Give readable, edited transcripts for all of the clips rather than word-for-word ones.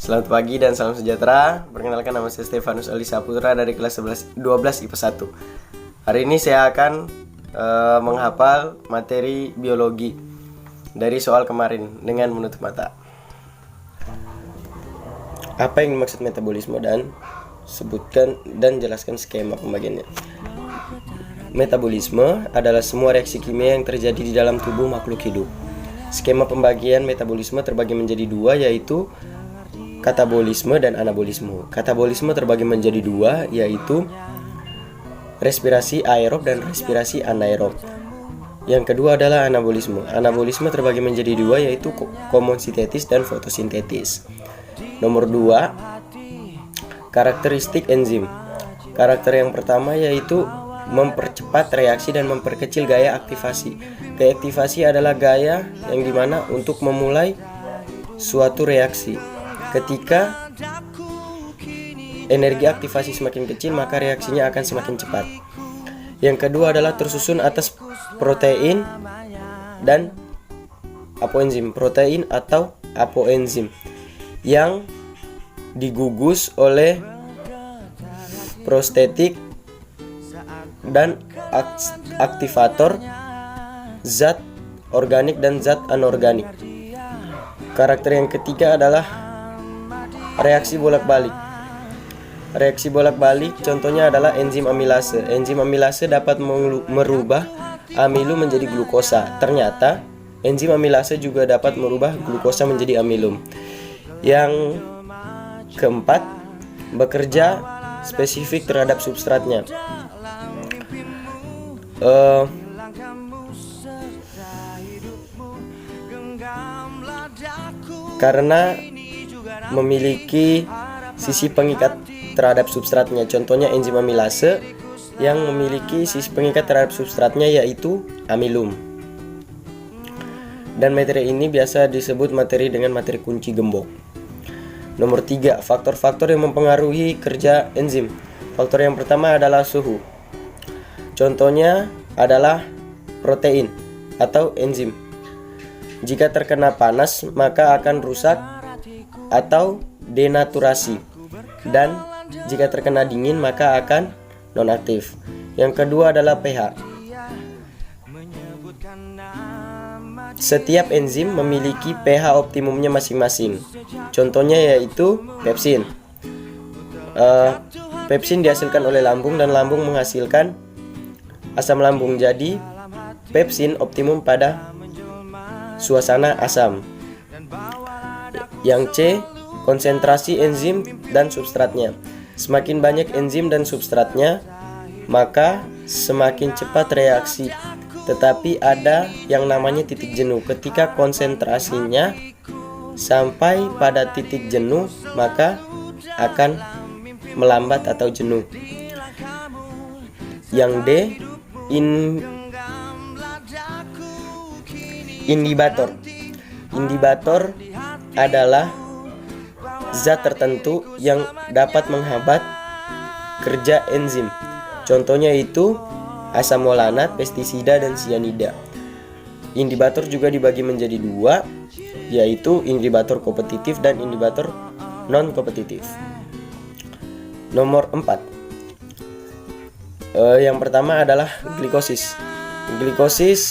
Selamat pagi dan salam sejahtera. Perkenalkan, nama saya Stefanus Ali Saputra dari kelas 12 IPA 1. Hari ini saya akan menghafal materi biologi dari soal kemarin dengan menutup mata. Apa yang dimaksud metabolisme, dan sebutkan dan jelaskan skema pembagiannya. Metabolisme adalah semua reaksi kimia yang terjadi di dalam tubuh makhluk hidup. Skema pembagian metabolisme terbagi menjadi dua, yaitu katabolisme dan anabolisme. Katabolisme terbagi menjadi dua, yaitu respirasi aerob dan respirasi anaerob. Yang kedua adalah anabolisme. Anabolisme terbagi menjadi dua, yaitu komosintetis dan fotosintetis. Nomor 2, karakteristik enzim. Karakter yang pertama yaitu mempercepat reaksi dan memperkecil gaya aktivasi. Gaya aktivasi adalah gaya yang dimana untuk memulai suatu reaksi. Ketika energi aktivasi semakin kecil, maka reaksinya akan semakin cepat. Yang kedua adalah tersusun atas protein dan apoenzim. Protein atau apoenzim yang digugus oleh prostetik dan aktivator zat organik dan zat anorganik. Karakter yang ketiga adalah reaksi bolak-balik. Reaksi bolak-balik contohnya adalah enzim amilase. Enzim amilase dapat merubah amilu menjadi glukosa. Ternyata enzim amilase juga dapat merubah glukosa menjadi amilum. Yang keempat, bekerja spesifik terhadap substratnya. Karena memiliki sisi pengikat terhadap substratnya. Contohnya enzim amilase yang memiliki sisi pengikat terhadap substratnya yaitu amilum. Dan materi ini biasa disebut materi dengan materi kunci gembok. Nomor 3, faktor-faktor yang mempengaruhi kerja enzim. Faktor yang pertama adalah suhu. Contohnya adalah protein atau enzim. Jika terkena panas, maka akan rusak atau denaturasi, dan jika terkena dingin maka akan nonaktif. Yang kedua adalah pH. Setiap enzim memiliki pH optimumnya masing-masing. Contohnya yaitu pepsin. Pepsin dihasilkan oleh lambung dan lambung menghasilkan asam lambung. Jadi pepsin optimum pada suasana asam. Yang C, konsentrasi enzim dan substratnya. Semakin banyak enzim dan substratnya, maka semakin cepat reaksi. Tetapi ada yang namanya titik jenuh. Ketika konsentrasinya sampai pada titik jenuh, maka akan melambat atau jenuh. Yang D, inhibitor. Inhibitor adalah zat tertentu yang dapat menghambat kerja enzim. Contohnya itu asam molanat, pestisida, dan sianida. Inhibitor juga dibagi menjadi dua, yaitu inhibitor kompetitif dan inhibitor non-kompetitif. Nomor 4, yang pertama adalah glikosis. Glikosis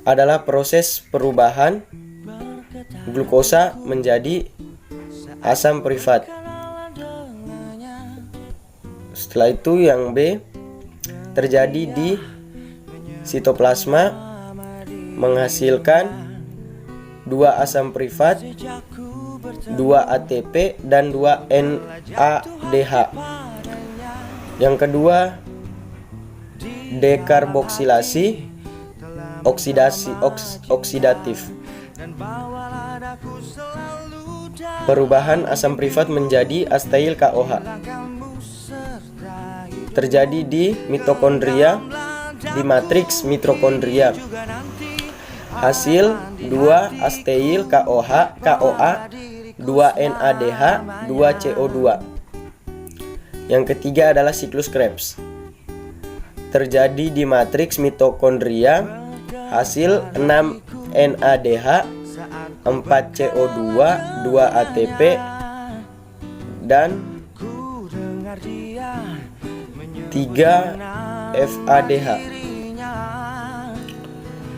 adalah proses perubahan glukosa menjadi asam privat. Setelah itu yang B, terjadi di sitoplasma menghasilkan 2 asam privat, 2 ATP, dan 2 NADH. Yang kedua, dekarboksilasi oksidatif. Perubahan asam privat menjadi asteil KOH terjadi di mitokondria, di matriks mitokondria. Hasil 2 asteil KOH, KOA, 2 NADH, 2 CO2. Yang ketiga adalah siklus Krebs. Terjadi di matriks mitokondria. Hasil 6 NADH, 4 CO2, 2 ATP, dan 3 FADH.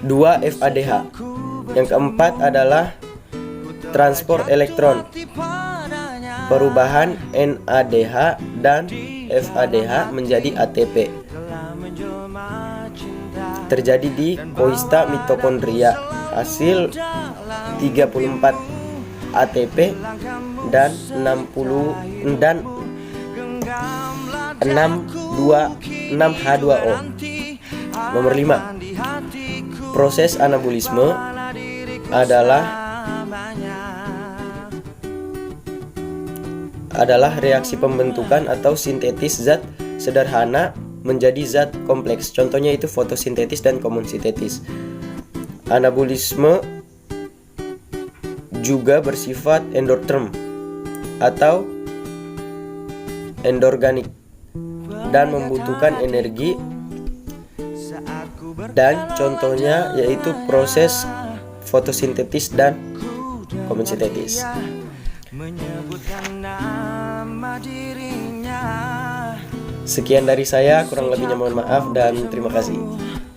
2 FADH. Yang keempat adalah transport elektron. Perubahan NADH dan FADH menjadi ATP terjadi di koista mitokondria. Hasil 34 ATP dan 6H2O. Nomor 5. Proses anabolisme adalah reaksi pembentukan atau sintetis zat sederhana menjadi zat kompleks. Contohnya itu fotosintetis dan komosintetis. Anabolisme juga bersifat endotherm atau endorganik dan membutuhkan energi, dan contohnya yaitu proses fotosintetis dan komosintetis. Sekian dari saya, kurang lebihnya mohon maaf dan terima kasih.